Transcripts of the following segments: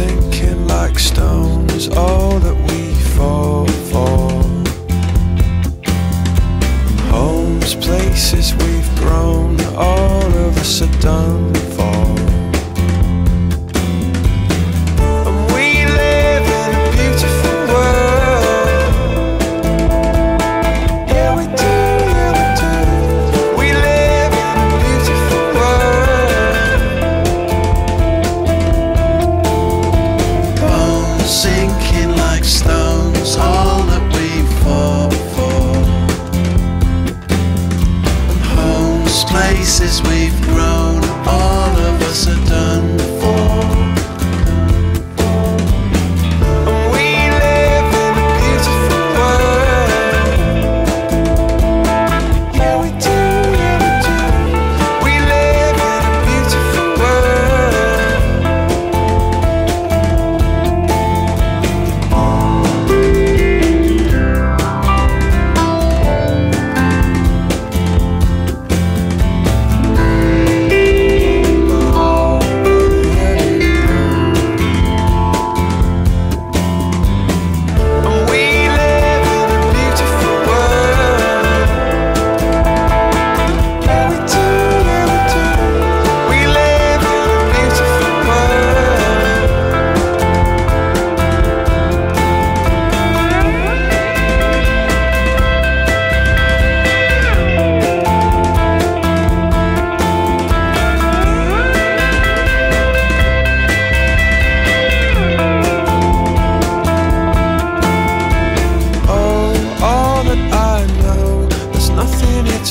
sinking like stones, all that we fall for. Homes, places we've grown, all of us are done for. And we live in a beautiful world. Yeah, we do, yeah, we do. We live in a beautiful world. Bones sinking like stones, all that we fall for. Places we've grown, all of us are done for. And we live in a beautiful world. Yeah, we do, yeah, we do. We live in a beautiful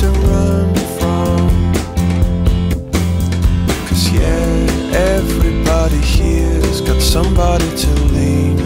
to run from. 'Cause yeah, everybody here's got somebody to lean